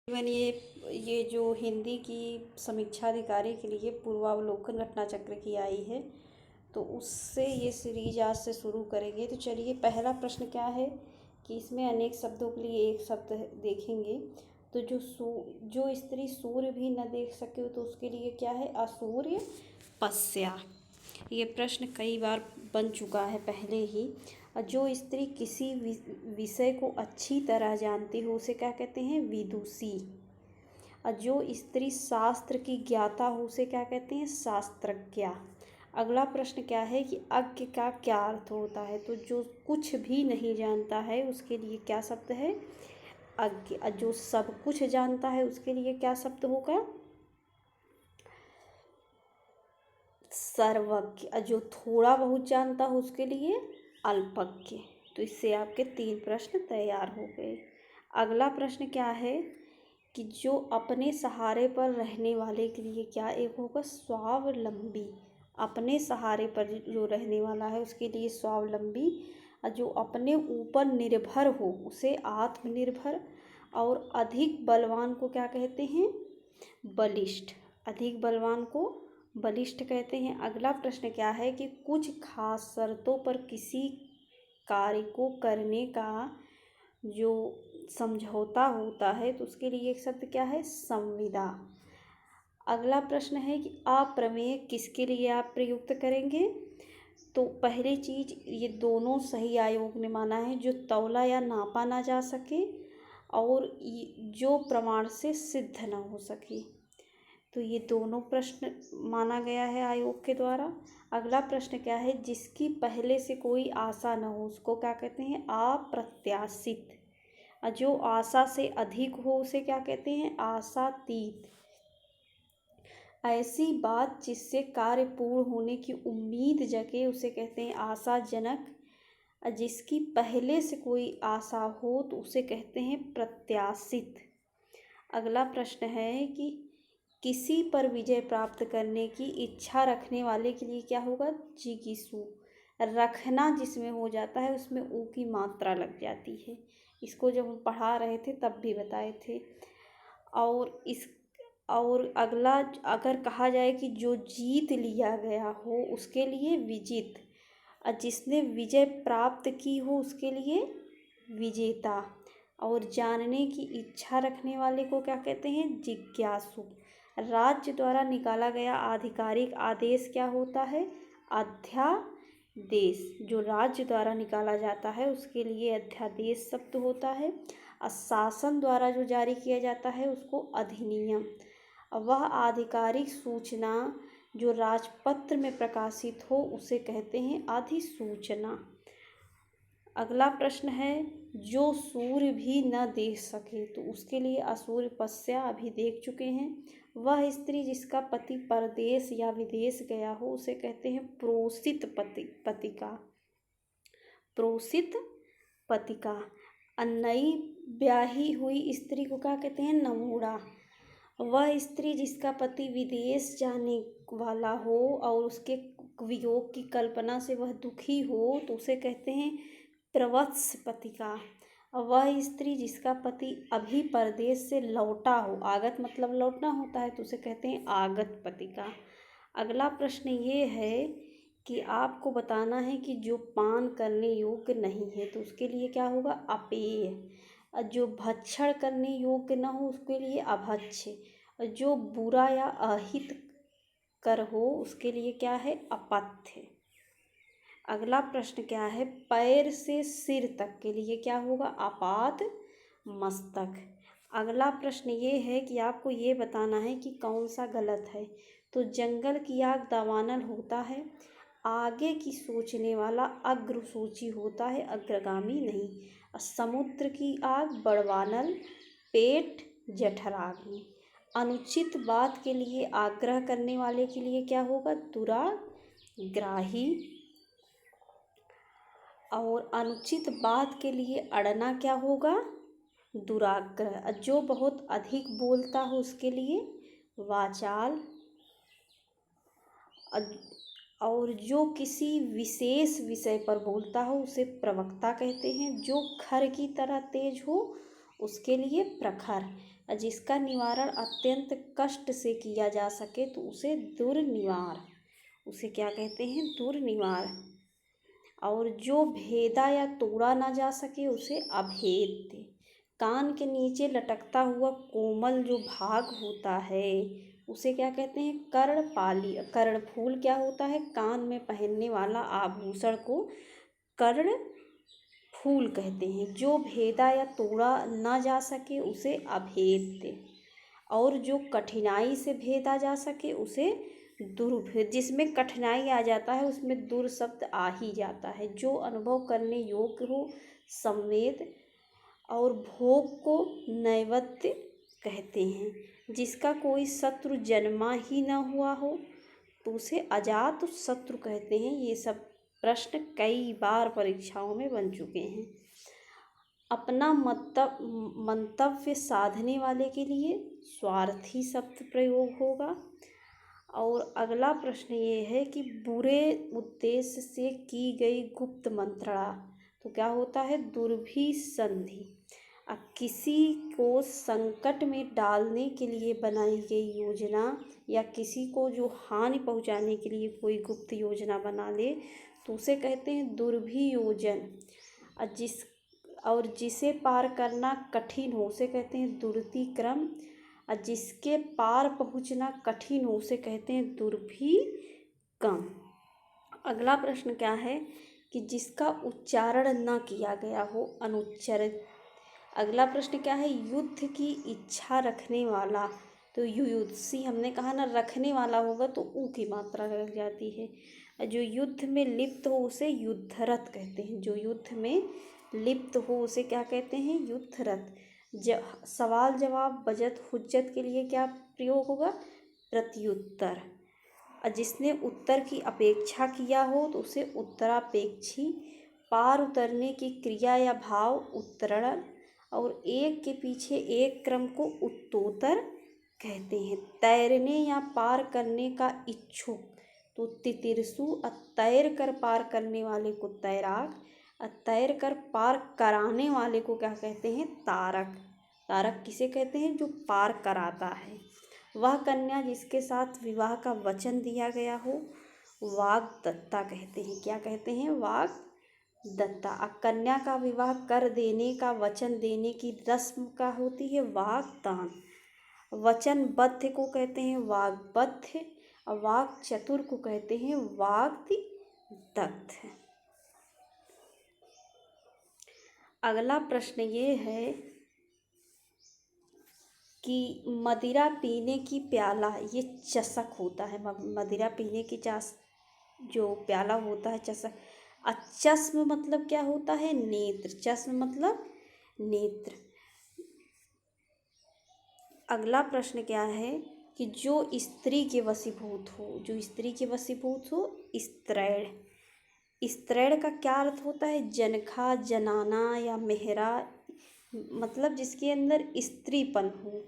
मैंने ये जो हिंदी की समीक्षा अधिकारी के लिए पूर्वावलोकन घटना चक्र की आई है, तो उससे ये सीरीज आज से शुरू करेंगे। तो चलिए, पहला प्रश्न क्या है कि इसमें अनेक शब्दों के लिए एक शब्द देखेंगे। तो जो स्त्री सूर्य भी न देख सके तो उसके लिए क्या है? असूर्य पस्या। ये प्रश्न कई बार बन चुका है पहले ही। और जो स्त्री किसी विषय को अच्छी तरह जानती हो उसे क्या कहते हैं? विदुषी। और जो स्त्री शास्त्र की ज्ञाता हो उसे क्या कहते हैं? शास्त्रज्ञा। अगला प्रश्न क्या है कि अज्ञ का क्या अर्थ होता है? तो जो कुछ भी नहीं जानता है उसके लिए क्या शब्द है? अज्ञ। और जो सब कुछ जानता है उसके लिए क्या शब्द होगा? सर्वज्ञ। और जो थोड़ा बहुत जानता हो उसके लिए अल्पज्ञ। तो इससे आपके 3 प्रश्न तैयार हो गए। अगला प्रश्न क्या है कि जो अपने सहारे पर रहने वाले के लिए क्या एक होगा? स्वावलंबी। अपने सहारे पर जो रहने वाला है उसके लिए स्वावलंबी। और जो अपने ऊपर निर्भर हो उसे आत्मनिर्भर। और अधिक बलवान को क्या कहते हैं? बलिष्ठ। अधिक बलवान को बलिष्ठ कहते हैं। अगला प्रश्न क्या है कि कुछ खास शर्तों पर किसी कार्य को करने का जो समझौता होता है तो उसके लिए एक शब्द क्या है? संविदा। अगला प्रश्न है कि अप्रमेय किसके लिए आप प्रयुक्त करेंगे? तो पहली चीज, ये दोनों सही आयोग ने माना है, जो तौला या नापा ना जा सके और जो प्रमाण से सिद्ध ना हो सके। तो ये दोनों प्रश्न माना गया है आयोग के द्वारा। अगला प्रश्न क्या है? जिसकी पहले से कोई आशा न हो उसको क्या कहते हैं? अप्रत्याशित। और जो आशा से अधिक हो उसे क्या कहते हैं? आशातीत। ऐसी बात जिससे कार्य पूर्ण होने की उम्मीद जगे उसे कहते हैं आशाजनक। और जिसकी पहले से कोई आशा हो तो उसे कहते हैं प्रत्याशित। अगला प्रश्न है कि किसी पर विजय प्राप्त करने की इच्छा रखने वाले के लिए क्या होगा? जिगीषु। रखना जिसमें हो जाता है उसमें ऊ की मात्रा लग जाती है। इसको जब हम पढ़ा रहे थे तब भी बताए थे। और अगला, अगर कहा जाए कि जो जीत लिया गया हो उसके लिए विजित। और जिसने विजय प्राप्त की हो उसके लिए विजेता। और जानने की इच्छा रखने वाले को क्या कहते हैं? जिज्ञासु। राज्य द्वारा निकाला गया आधिकारिक आदेश क्या होता है? अध्यादेश। जो राज्य द्वारा निकाला जाता है उसके लिए अध्यादेश शब्द होता है। और शासन द्वारा जो जारी किया जाता है उसको अधिनियम। वह आधिकारिक सूचना जो राजपत्र में प्रकाशित हो उसे कहते हैं अधिसूचना। अगला प्रश्न है, जो सूर्य भी न देख सके तो उसके लिए असूर्य पस्या अभी देख चुके हैं। वह स्त्री जिसका पति परदेश या विदेश गया हो उसे कहते हैं प्रोषित पतिका। प्रोषित पतिका। नई ब्याही हुई स्त्री को क्या कहते हैं? नमूड़ा। वह स्त्री जिसका पति विदेश जाने वाला हो और उसके वियोग की कल्पना से वह दुखी हो तो उसे कहते हैं प्रवत्स पतिका। वह स्त्री जिसका पति अभी परदेश से लौटा हो, आगत मतलब लौटना होता है, तो उसे कहते हैं आगत पतिका। अगला प्रश्न ये है कि आपको बताना है कि जो पान करने योग्य नहीं है तो उसके लिए क्या होगा? अपेय। जो भक्षण करने योग्य न हो उसके लिए अभक्ष्य। जो बुरा या अहित कर हो उसके लिए क्या है? अपथ्य। अगला प्रश्न क्या है? पैर से सिर तक के लिए क्या होगा? आपाद मस्तक। अगला प्रश्न ये है कि आपको ये बताना है कि कौन सा गलत है। तो जंगल की आग दावानल होता है। आगे की सोचने वाला अग्रसूची होता है, अग्रगामी नहीं। समुद्र की आग बड़वानल, पेट जठराग्नि। अनुचित बात के लिए आग्रह करने वाले के लिए क्या होगा? दुराग्राही। और अनुचित बात के लिए अड़ना क्या होगा? दुराग्रह। जो बहुत अधिक बोलता हो उसके लिए वाचाल। और जो किसी विशेष विषय पर बोलता हो उसे प्रवक्ता कहते हैं। जो खर की तरह तेज हो उसके लिए प्रखर। और जिसका निवारण अत्यंत कष्ट से किया जा सके तो उसे दुर्निवार, उसे क्या कहते हैं? दुर्निवार। और जो भेदा या तोड़ा ना जा सके उसे अभेद्य। कान के नीचे लटकता हुआ कोमल जो भाग होता है उसे क्या कहते हैं? कर्णपाली। कर्णफूल क्या होता है? कान में पहनने वाला आभूषण को कर्णफूल कहते हैं। जो भेदा या तोड़ा ना जा सके उसे अभेद्य। और जो कठिनाई से भेदा जा सके उसे दुर्भेद। जिसमें कठिनाई आ जाता है उसमें दुर शब्द आ ही जाता है। जो अनुभव करने योग्य हो संवेद, और भोग को नैवेद्य कहते हैं। जिसका कोई शत्रु जन्मा ही न हुआ हो तो उसे अजात शत्रु कहते हैं। ये सब प्रश्न कई बार परीक्षाओं में बन चुके हैं। अपना मंतव्य साधने वाले के लिए स्वार्थी शब्द प्रयोग होगा। और अगला प्रश्न ये है कि बुरे उद्देश्य से की गई गुप्त मंत्रणा तो क्या होता है? दुर्भिसंधि। किसी को संकट में डालने के लिए बनाई गई योजना या किसी को जो हानि पहुंचाने के लिए कोई गुप्त योजना बना ले तो उसे कहते हैं दुर्भियोजन। और जिसे पार करना कठिन हो उसे कहते हैं दुर्तिक्रम। और जिसके पार पहुंचना कठिन हो उसे कहते हैं दुर्भिगम। अगला प्रश्न क्या है कि जिसका उच्चारण न किया गया हो अनुच्चरित। अगला प्रश्न क्या है? युद्ध की इच्छा रखने वाला तो युयुत्सी। हमने कहा ना रखने वाला होगा तो ऊ की मात्रा लग जाती है। और जो युद्ध में लिप्त हो उसे युद्धरत कहते हैं। जो युद्ध में लिप्त हो उसे क्या कहते हैं? युद्धरत। सवाल जवाब बजत हुज्जत के लिए क्या प्रयोग होगा? प्रत्युत्तर। और जिसने उत्तर की अपेक्षा किया हो तो उसे उत्तरापेक्षी। पार उतरने की क्रिया या भाव उत्तरण। और एक के पीछे एक क्रम को उत्तोत्तर कहते हैं। तैरने या पार करने का इच्छुक तो तितिरसु। तैर कर पार करने वाले को तैराक। तैर कर पार कराने वाले को क्या कहते हैं? तारक। तारक किसे कहते हैं? जो पार कराता है। वह कन्या जिसके साथ विवाह का वचन दिया गया हो वाग्दत्ता कहते हैं। क्या कहते हैं? वाग्दत्ता। कन्या का विवाह कर देने का वचन देने की रस्म का होती है वाग्दान। वचनबद्ध को कहते हैं वाग्बद्ध। और वाक् चतुर को कहते हैं वाग्दत्त। अगला प्रश्न ये है कि मदिरा पीने की प्याला, ये चषक होता है। मदिरा पीने की जो प्याला होता है चषक। चश्म मतलब क्या होता है? नेत्र। चश्म मतलब नेत्र। अगला प्रश्न क्या है कि जो स्त्री के वशीभूत हो, जो स्त्री के वशीभूत हो स्त्रैण। स्त्रैण का क्या अर्थ होता है? जनखा, जनाना या मेहरा, मतलब जिसके अंदर स्त्रीपन हो।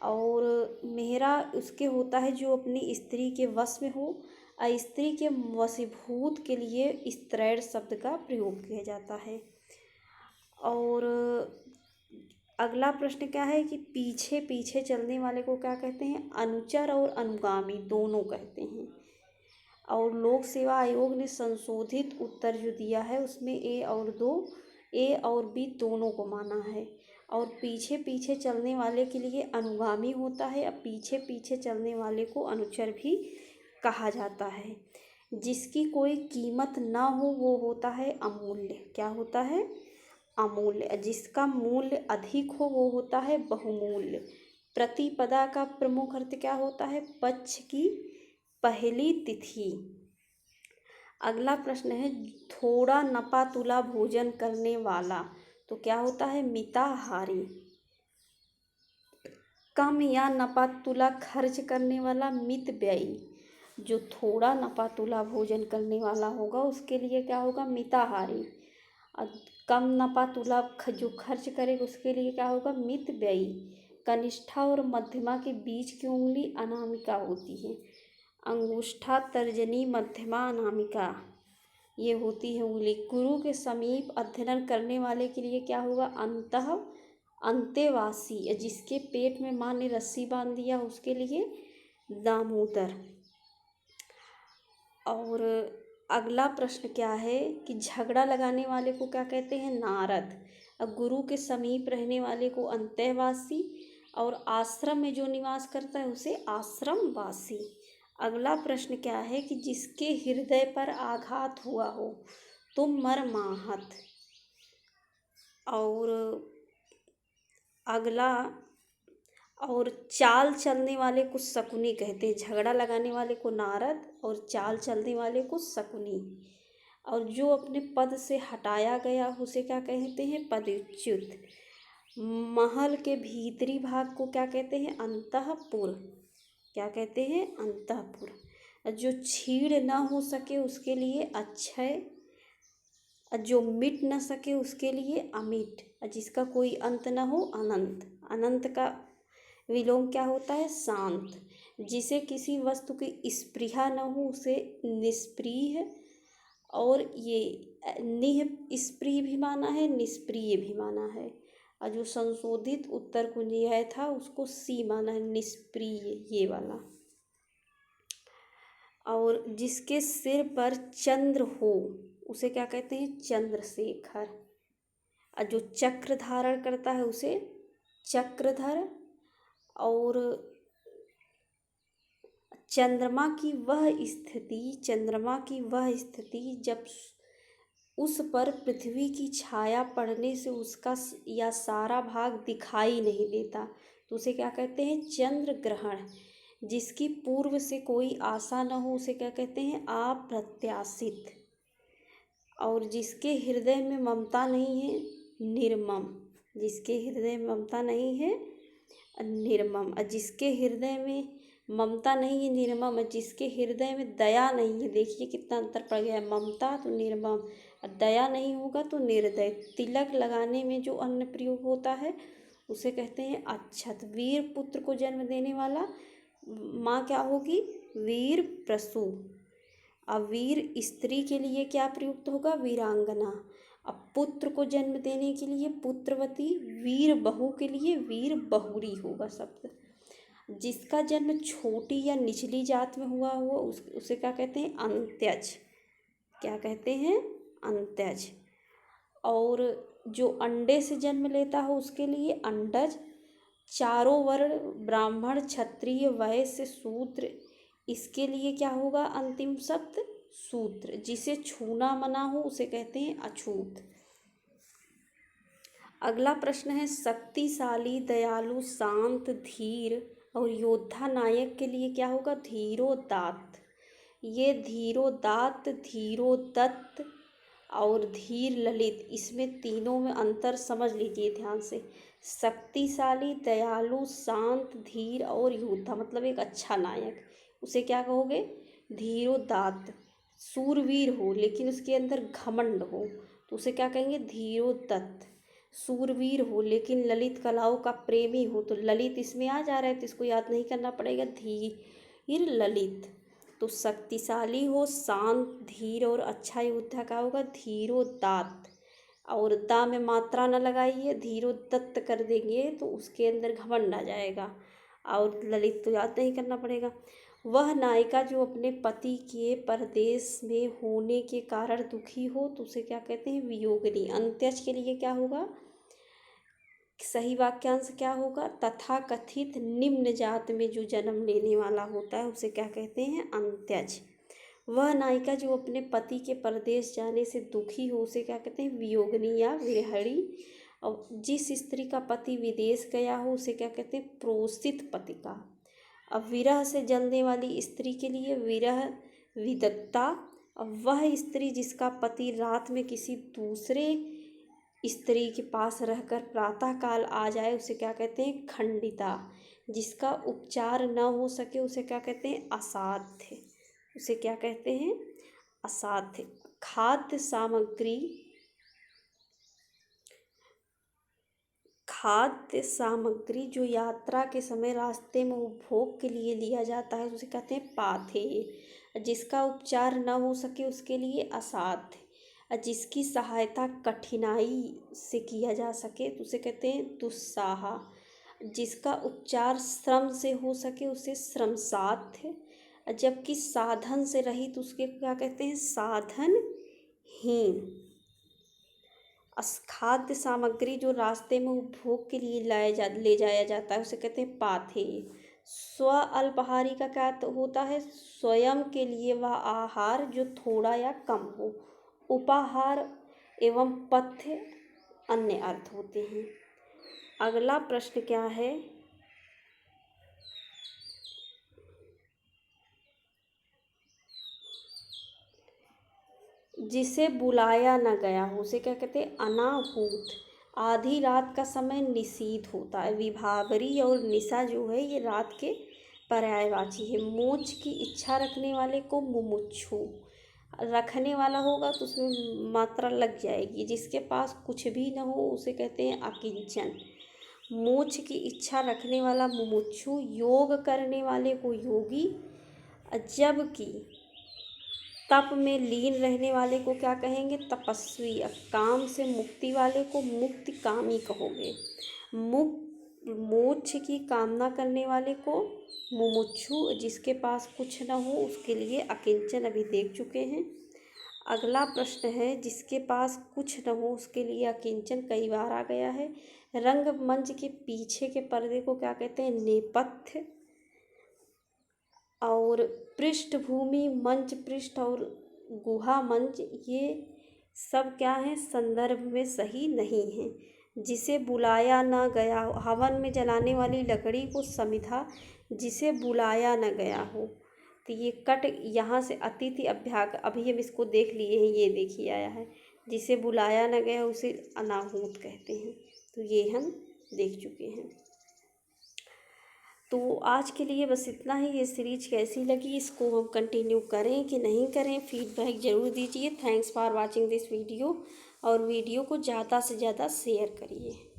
और मेहरा उसके होता है जो अपनी स्त्री के वश में हो। स्त्री के वशीभूत के लिए स्त्रैण शब्द का प्रयोग किया जाता है। और अगला प्रश्न क्या है कि पीछे पीछे चलने वाले को क्या कहते हैं? अनुचर और अनुगामी दोनों कहते हैं। और लोक सेवा आयोग ने संशोधित उत्तर जो दिया है उसमें ए और बी दोनों को माना है। और पीछे पीछे चलने वाले के लिए अनुगामी होता है। अब पीछे पीछे चलने वाले को अनुचर भी कहा जाता है। जिसकी कोई कीमत ना हो वो होता है अमूल्य। क्या होता है? अमूल्य। जिसका मूल्य अधिक हो वो होता है बहुमूल्य। प्रतिपदा का प्रमुख अर्थ क्या होता है? पक्ष की पहली तिथि। अगला प्रश्न है थोड़ा नपा तुला भोजन करने वाला तो क्या होता है? मिताहारी। कम या नपा तुला खर्च करने वाला मितव्ययी। जो थोड़ा नपा तुला भोजन करने वाला होगा उसके लिए क्या होगा? मिताहारी। और कम नपा तुला जो खर्च करेगा उसके लिए क्या होगा? मितव्ययी। कनिष्ठा और मध्यमा के बीच की उंगली अनामिका होती है। अंगूष्ठा, तर्जनी, मध्यमा, अनामिका ये होती है उंगली। गुरु के समीप अध्ययन करने वाले के लिए क्या होगा? अंतः अंतेवासी, जिसके पेट में माँ ने रस्सी बांध दिया उसके लिए दामोदर। और अगला प्रश्न क्या है कि झगड़ा लगाने वाले को क्या कहते हैं? नारद। अब गुरु के समीप रहने वाले को अंतेवासी, और आश्रम में जो निवास करता है उसे आश्रमवासी। अगला प्रश्न क्या है कि जिसके हृदय पर आघात हुआ हो तो मर्माहत। और अगला, और चाल चलने वाले को शकुनी कहते हैं। झगड़ा लगाने वाले को नारद और चाल चलने वाले को शकुनी। और जो अपने पद से हटाया गया उसे क्या कहते हैं? पदच्युत। महल के भीतरी भाग को क्या कहते हैं? अंतःपुर। क्या कहते हैं? अंतःपुर। जो छीड़ ना हो सके उसके लिए अक्षय, जो मिट न सके उसके लिए अमिट, जिसका कोई अंत न हो अनंत। अनंत का विलोम क्या होता है? शांत। जिसे किसी वस्तु की स्पृहा न हो उसे निष्प्रिय, और ये निःस्पृह भी माना है, निष्प्रिय भी माना है। और जो संशोधित उत्तर कुंजी था उसको सी माना है, निष्प्रिय ये वाला। और जिसके सिर पर चंद्र हो उसे क्या कहते हैं? चंद्रशेखर। और जो चक्र धारण करता है उसे चक्रधर। और चंद्रमा की वह स्थिति जब उस पर पृथ्वी की छाया पड़ने से उसका या सारा भाग दिखाई नहीं देता तो उसे क्या कहते हैं? चंद्र ग्रहण। जिसकी पूर्व से कोई आशा न हो उसे क्या कहते हैं? अप्रत्याशित। और जिसके हृदय में ममता नहीं है, निर्मम। जिसके हृदय में ममता नहीं है, निर्मम। और जिसके हृदय में ममता नहीं है, निर्मम। जिसके हृदय में दया नहीं है, देखिए कितना अंतर पड़ गया है। ममता तो निर्मम, और दया नहीं होगा तो निर्दय। तिलक लगाने में जो अन्न प्रयोग होता है उसे कहते हैं अक्षत। वीर पुत्र को जन्म देने वाला माँ क्या होगी? वीर प्रसू। अब वीर स्त्री के लिए क्या प्रयुक्त होगा? वीरांगना। अब पुत्र को जन्म देने के लिए पुत्रवती, वीर बहू के लिए वीर बहुरी होगा शब्द। जिसका जन्म छोटी या निचली जात में हुआ उसे क्या कहते हैं? अंत्यज। क्या कहते हैं? अंत्यज। और जो अंडे से जन्म लेता हो उसके लिए अंडज। चारों वर्ण ब्राह्मण क्षत्रिय वैश्य शूद्र, इसके लिए क्या होगा अंतिम शब्द? शूद्र। जिसे छूना मना हो उसे कहते हैं अछूत। अगला प्रश्न है शक्तिशाली, दयालु, शांत, धीर और योद्धा नायक के लिए क्या होगा? धीरोदात्त। ये धीरोदात्त, धीरोदत्त और धीर ललित, इसमें तीनों में अंतर समझ लीजिए ध्यान से। शक्तिशाली, दयालु, शांत, धीर और योद्धा मतलब एक अच्छा नायक, उसे क्या कहोगे? धीरोदात्त। सूरवीर हो लेकिन उसके अंदर घमंड हो तो उसे क्या कहेंगे? धीरोदत्त। सूरवीर हो लेकिन ललित कलाओं का प्रेमी हो तो ललित इसमें आ जा रहा है तो इसको याद नहीं करना पड़ेगा, धीर ललित। तो शक्तिशाली हो, शांत, धीर और अच्छा योद्धा का होगा धीरोदात्त। और दा में मात्रा न लगाइए, धीरोदत्त कर देंगे तो उसके अंदर घमंड आ जाएगा। और ललित तो याद नहीं करना पड़ेगा। वह नायिका जो अपने पति के परदेश में होने के कारण दुखी हो तो उसे क्या कहते हैं? वियोगिनी। अंत्यज के लिए क्या होगा? सही वाक्यांश क्या होगा? तथा कथित निम्न जात में जो जन्म लेने वाला होता है उसे क्या कहते हैं? अंत्यज। वह नायिका जो अपने पति के परदेश जाने से दुखी हो उसे क्या कहते हैं? वियोगिनी या विरहणी। और जिस स्त्री का पति विदेश गया हो उसे क्या कहते हैं? प्रोषित पतिका। अब विरह से जलने वाली स्त्री के लिए विरह विदग्धा। अब वह स्त्री जिसका पति रात में किसी दूसरे स्त्री के पास रहकर प्रातःकाल आ जाए उसे क्या कहते हैं? खंडिता। जिसका उपचार न हो सके उसे क्या कहते हैं? असाध्य। उसे क्या कहते हैं? असाध्य। खाद्य सामग्री जो यात्रा के समय रास्ते में उपभोग के लिए लिया जाता है उसे कहते हैं पाथेय। जिसका उपचार न हो सके उसके लिए असाध्य। जिसकी सहायता कठिनाई से किया जा सके तो उसे कहते हैं दुस्साह। जिसका उपचार श्रम से हो सके उसे श्रमसाध्य। जबकि साधन से रहित उसके क्या कहते हैं साधनहीन। खाद्य सामग्री जो रास्ते में उपभोग के लिए ले जाया जाता है उसे कहते हैं पाथेय। स्व अल्पाहारी का क्या होता है स्वयं के लिए वह आहार जो थोड़ा या कम हो। उपाहार एवं पथ्य अन्य अर्थ होते हैं। अगला प्रश्न क्या है, जिसे बुलाया न गया हो उसे क्या कहते हैं अनाहूत। आधी रात का समय निशीथ होता है। विभावरी और निशा जो है ये रात के पर्यायवाची है। मोक्ष की इच्छा रखने वाले को मुमुक्षु। रखने वाला होगा तो उसमें मात्रा लग जाएगी। जिसके पास कुछ भी न हो उसे कहते हैं अकिंचन। मोक्ष की इच्छा रखने वाला मुमुक्षु। योग करने वाले को योगी। जबकि तप में लीन रहने वाले को क्या कहेंगे तपस्वी। काम से मुक्ति वाले को मुक्ति कामी कहोगे। मोक्ष की कामना करने वाले को मुमुक्षु। जिसके पास कुछ न हो उसके लिए अकिंचन अभी देख चुके हैं। अगला प्रश्न है जिसके पास कुछ न हो उसके लिए अकिंचन कई बार आ गया है। रंगमंच के पीछे के पर्दे को क्या कहते हैं नेपथ्य। और पृष्ठभूमि मंच पृष्ठ और गुहा मंच ये सब क्या है संदर्भ में सही नहीं है। जिसे बुलाया न गया हो हवन में जलाने वाली लकड़ी को समिधा। जिसे बुलाया न गया हो तो ये कट यहाँ से अतिथि अभ्याग अभी हम इसको देख लिए हैं। ये देखिए आया है जिसे बुलाया न गया उसे अनाहूत कहते हैं। तो ये हम देख चुके हैं। तो आज के लिए बस इतना ही। ये सीरीज कैसी लगी इसको हम कंटिन्यू करें कि नहीं करें फीडबैक ज़रूर दीजिए। Thanks for watching this video और वीडियो को ज़्यादा से ज़्यादा शेयर करिए।